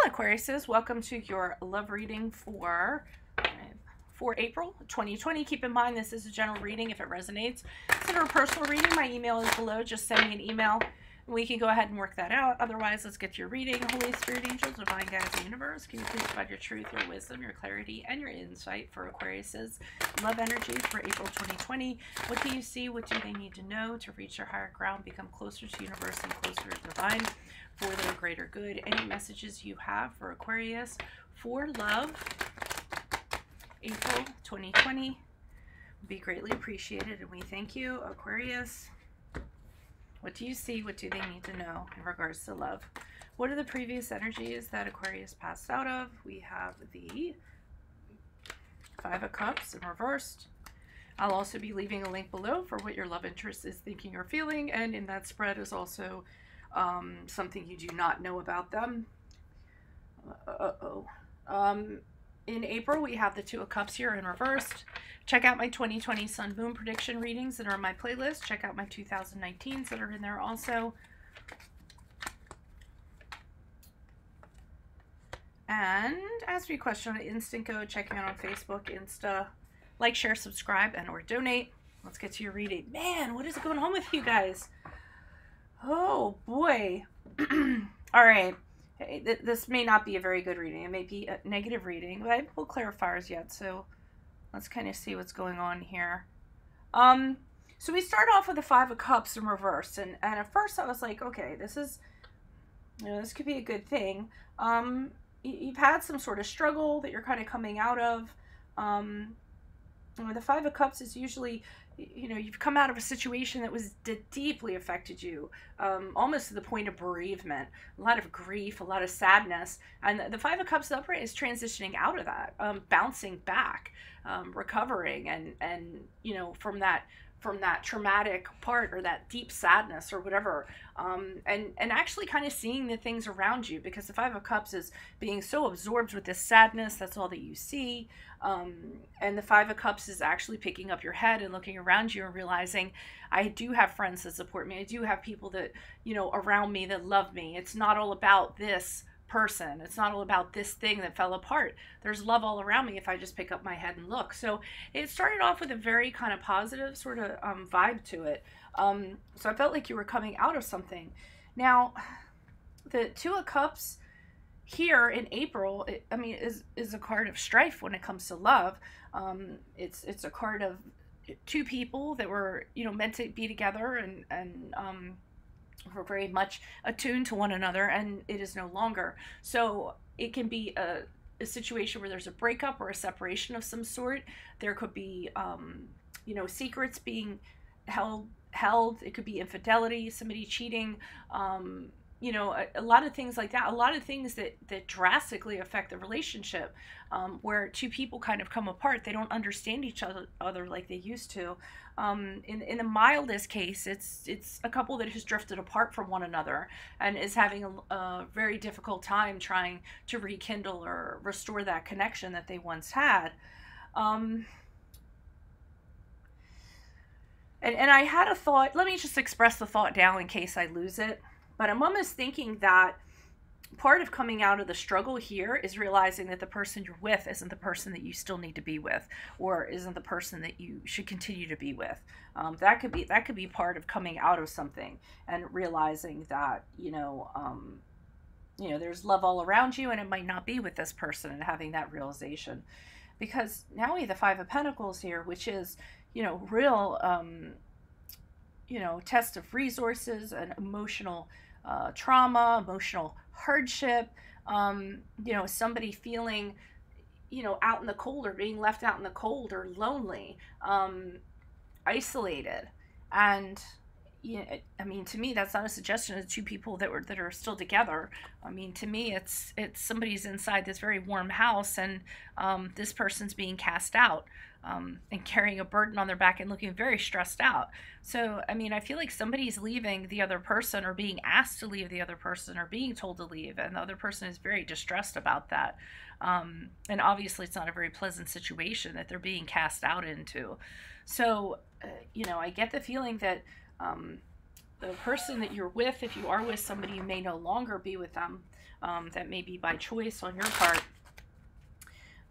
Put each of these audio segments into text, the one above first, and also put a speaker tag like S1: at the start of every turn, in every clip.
S1: Aquariuses, welcome to your love reading for April 2020. Keep in mind this is a general reading. If it resonates, consider a personal reading. My email is below. Just send me an email and we can go ahead and work that out. Otherwise, let's get to your reading. Holy Spirit, angels, divine guides, the universe, can you please provide your truth, your wisdom, your clarity, and your insight for Aquariuses? Love energies for April 2020. What do you see? What do they need to know to reach their higher ground, become closer to universe and closer to divine for their greater good? Any messages you have for Aquarius for love April 2020 would be greatly appreciated, and we thank you. Aquarius, what do you see? What do they need to know in regards to love? What are the previous energies that Aquarius passed out of? We have the Five of Cups in reversed. I'll also be leaving a link below for what your love interest is thinking or feeling, and in that spread is also something you do not know about them. In April, we have the Two of Cups here in reversed. Check out my 2020 Sun Moon prediction readings that are in my playlist. Check out my 2019s that are in there also. And ask me a question on Instant Go. Check me out on Facebook, Insta. Like, share, subscribe, and or donate. Let's get to your reading. Man, what is going on with you guys? Oh, boy. All right. This may not be a very good reading. It may be a negative reading, but I have no clarifiers yet, so let's kind of see what's going on here. So we start off with the Five of Cups in reverse, and at first I was like, okay, this is, this could be a good thing. You've had some sort of struggle that you're kind of coming out of. The Five of Cups is usually, you've come out of a situation that deeply affected you, almost to the point of bereavement, a lot of grief, a lot of sadness. And the Five of Cups upright is transitioning out of that, bouncing back, recovering, and from that traumatic part or that deep sadness or whatever, and actually kind of seeing the things around you, because the Five of Cups is being so absorbed with this sadness, that's all that you see. And the Five of Cups is actually picking up your head and looking around you and realizing, I do have friends that support me. I do have people that, around me that love me. It's not all about this person. It's not all about this thing that fell apart. There's love all around me if I just pick up my head and look. So it started off with a very kind of positive sort of vibe to it. So I felt like you were coming out of something. Now, the Two of Cups here in April, is a card of strife when it comes to love. It's a card of two people that were, meant to be together and were very much attuned to one another, and it is no longer. So it can be a situation where there's a breakup or a separation of some sort. There could be, secrets being held. It could be infidelity, somebody cheating, a lot of things like that, a lot of things that drastically affect the relationship, where two people kind of come apart. They don't understand each other like they used to. In the mildest case, it's a couple that has drifted apart from one another and is having a very difficult time trying to rekindle or restore that connection that they once had. And I had a thought. Let me just express the thought now in case I lose it. But I'm almost thinking that part of coming out of the struggle here is realizing that the person you're with isn't the person that you still need to be with, or isn't the person that you should continue to be with. That could be part of coming out of something and realizing that there's love all around you, and it might not be with this person, and having that realization. Because now we have the Five of Pentacles here, which is real test of resources and emotional trauma, emotional hardship, somebody feeling, out in the cold, or being left out in the cold, or lonely, isolated. And, to me, that's not a suggestion of two people that are still together. To me, it's somebody's inside this very warm house, and this person's being cast out, and carrying a burden on their back and looking very stressed out. So, I feel like somebody's leaving the other person, or being asked to leave the other person, or being told to leave, and the other person is very distressed about that. And obviously it's not a very pleasant situation that they're being cast out into. So, I get the feeling that the person that you're with, if you are with somebody, you may no longer be with them. that may be by choice on your part.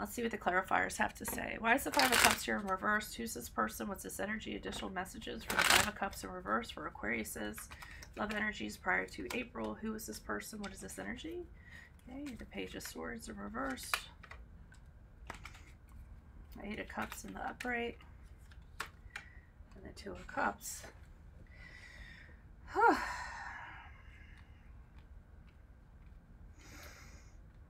S1: Let's see what the clarifiers have to say. Why is the Five of Cups here in reverse? Who's this person? What's this energy? Additional messages for the Five of Cups in reverse for Aquariuses. Love energies prior to April. Who is this person? What is this energy? Okay, the Page of Swords in reverse. Eight of Cups in the upright. And the Two of Cups.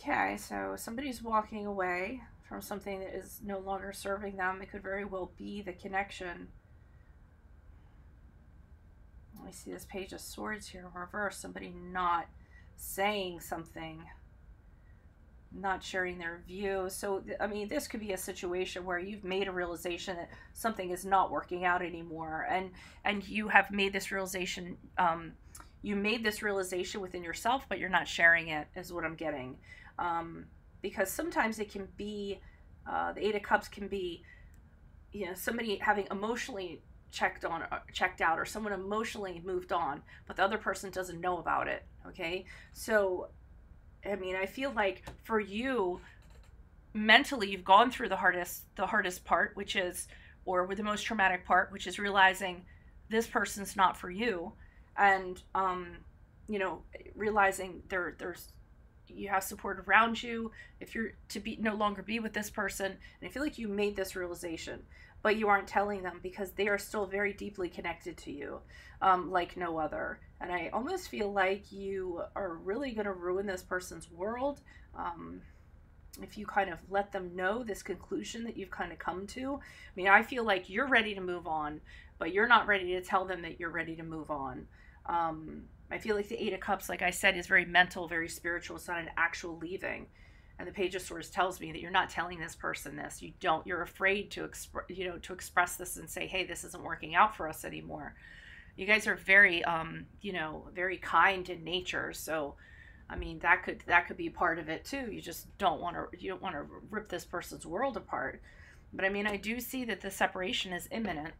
S1: Okay, so somebody's walking away from something that is no longer serving them. It could very well be the connection. We see this Page of Swords here in reverse. Somebody not saying something, not sharing their view. So, I mean, this could be a situation where you've made a realization that something is not working out anymore. And you have made this realization, you made this realization within yourself, but you're not sharing it, is what I'm getting. Because sometimes it can be, the Eight of Cups can be, you know, somebody having emotionally checked out, or someone emotionally moved on, but the other person doesn't know about it. Okay, so I mean, I feel like for you, mentally, you've gone through the hardest part, which is, or with the most traumatic part, which is realizing this person's not for you, and you know, realizing there's you have support around you if you're to no longer be with this person. And I feel like you made this realization, but you aren't telling them because they are still very deeply connected to you, like no other. And I almost feel like you are really going to ruin this person's world if you kind of let them know this conclusion that you've kind of come to. I mean, I feel like you're ready to move on, but you're not ready to tell them that you're ready to move on. I feel like the Eight of Cups, like I said, is very mental, very spiritual. It's not an actual leaving. And the Page of Swords tells me that you're not telling this person this. You're afraid to express this and say, hey, this isn't working out for us anymore. You guys are very, very kind in nature. So, I mean, that could be part of it too. You just don't want to rip this person's world apart. But I mean, I do see that the separation is imminent.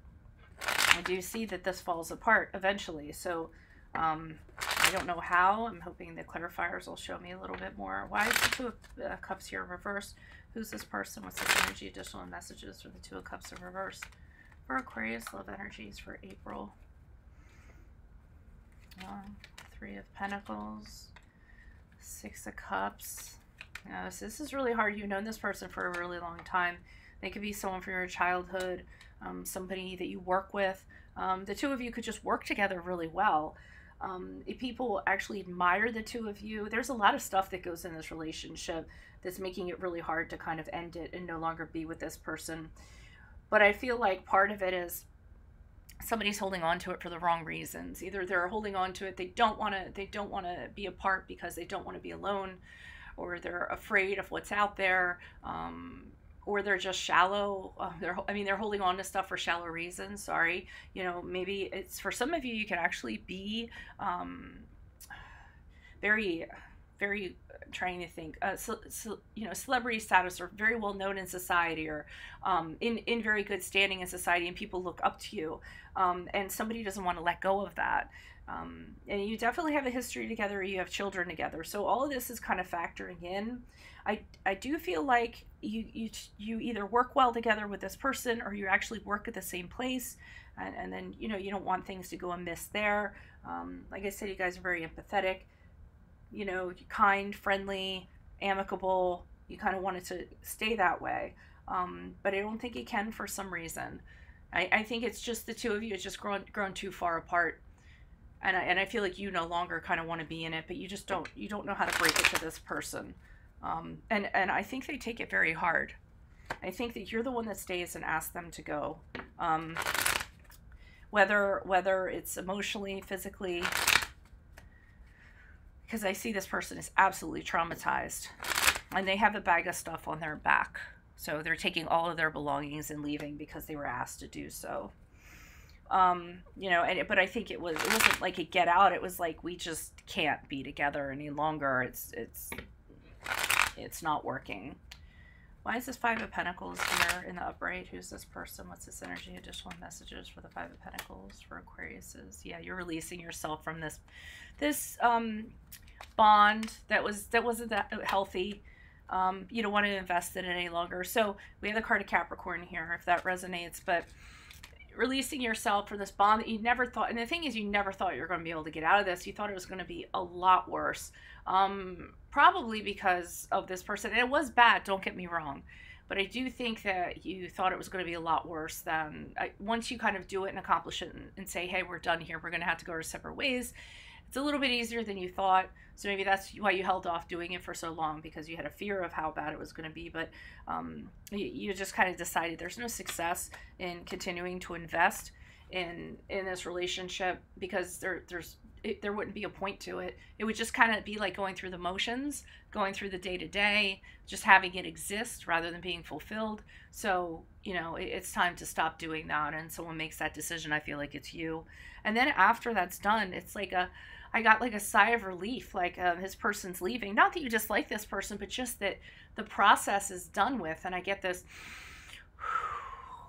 S1: I do see that this falls apart eventually. So, I don't know how. I'm hoping the clarifiers will show me a little bit more. Why is the Two of Cups here in reverse? Who's this person? What's this energy? Additional messages for the Two of Cups in reverse for Aquarius. Love energies for April. Three of Pentacles. Six of Cups. So this is really hard. You've known this person for a really long time. They could be someone from your childhood, somebody that you work with. The two of you could just work together really well. If people actually admire the two of you, there's a lot of stuff that goes in this relationship that's making it really hard to kind of end it and no longer be with this person. But I feel like part of it is somebody's holding on to it for the wrong reasons. Either they're holding on to it, they don't want to be apart because they don't want to be alone, or they're afraid of what's out there, or they're just shallow. They're holding on to stuff for shallow reasons. Sorry. You know, maybe it's for some of you, you can actually be very, very trying to think, celebrity status, or very well known in society, or in very good standing in society, and people look up to you, and somebody doesn't want to let go of that. And you definitely have a history together, or you have children together. So all of this is kind of factoring in. I do feel like you either work well together with this person, or you actually work at the same place, and then you don't want things to go amiss there. Like I said, you guys are very empathetic, kind, friendly, amicable. You kind of want it to stay that way, but I don't think it can for some reason. I think it's just the two of you. It's just grown too far apart. And I feel like you no longer kind of want to be in it, but you don't know how to break it to this person. And I think they take it very hard. I think that you're the one that stays and asks them to go. Whether it's emotionally, physically, because I see this person is absolutely traumatized, and they have a bag of stuff on their back. So they're taking all of their belongings and leaving because they were asked to do so. But I think it wasn't like a get out. It was like, we just can't be together any longer. It's not working. Why is this Five of Pentacles here in the upright? Who's this person? What's this energy? Additional messages for the Five of Pentacles for Aquariuses. Yeah, you're releasing yourself from this bond that wasn't that healthy. You don't want to invest in it any longer. So we have the card of Capricorn here, if that resonates. But releasing yourself for this bond that you never thought, and the thing is, you never thought you were going to be able to get out of this. You thought it was going to be a lot worse, probably because of this person. And it was bad, don't get me wrong, but I do think that you thought it was going to be a lot worse than once you kind of do it and accomplish it and say, hey, we're done here, we're going to have to go our separate ways. It's a little bit easier than you thought. So maybe that's why you held off doing it for so long, because you had a fear of how bad it was going to be. But you just kind of decided there's no success in continuing to invest in this relationship, because there wouldn't be a point to it. It would just kind of be like going through the motions, going through the day-to-day, just having it exist rather than being fulfilled. So, you know, it's time to stop doing that. And someone makes that decision, I feel like it's you. And then after that's done, it's like I got like a sigh of relief, like this person's leaving. Not that you dislike this person, but just that the process is done with. And I get this,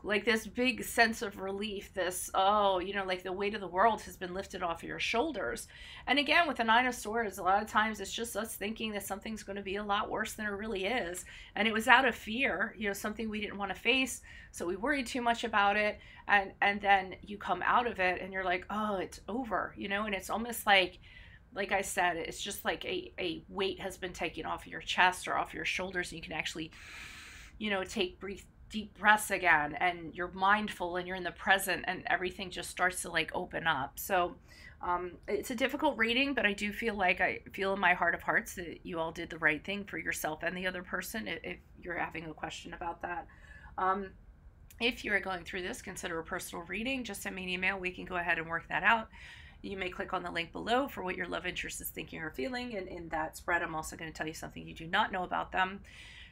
S1: like this big sense of relief, this, oh, you know, like the weight of the world has been lifted off of your shoulders. And again, with the Nine of Swords, a lot of times it's just us thinking that something's going to be a lot worse than it really is. And it was out of fear, you know, something we didn't want to face. So we worried too much about it. And then you come out of it and you're like, oh, it's over, you know, and it's almost like I said, it's just like a weight has been taken off of your chest or off your shoulders, and you can actually, you know, breathe deep breaths again, and you're mindful and you're in the present, and everything just starts to like open up. So it's a difficult reading, but I do feel like, I feel in my heart of hearts that you all did the right thing for yourself and the other person, if you're having a question about that. If you're going through this, consider a personal reading. Just send me an email. We can go ahead and work that out. You may click on the link below for what your love interest is thinking or feeling. And in that spread, I'm also going to tell you something you do not know about them.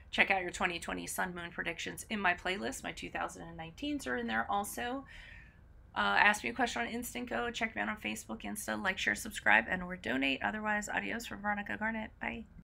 S1: Check out your 2020 Sun Moon predictions in my playlist. My 2019s are in there also. Ask me a question on Instant Go. Check me out on Facebook, Insta. Like, share, subscribe, and or donate. Otherwise, adios from Veronica Garnett. Bye.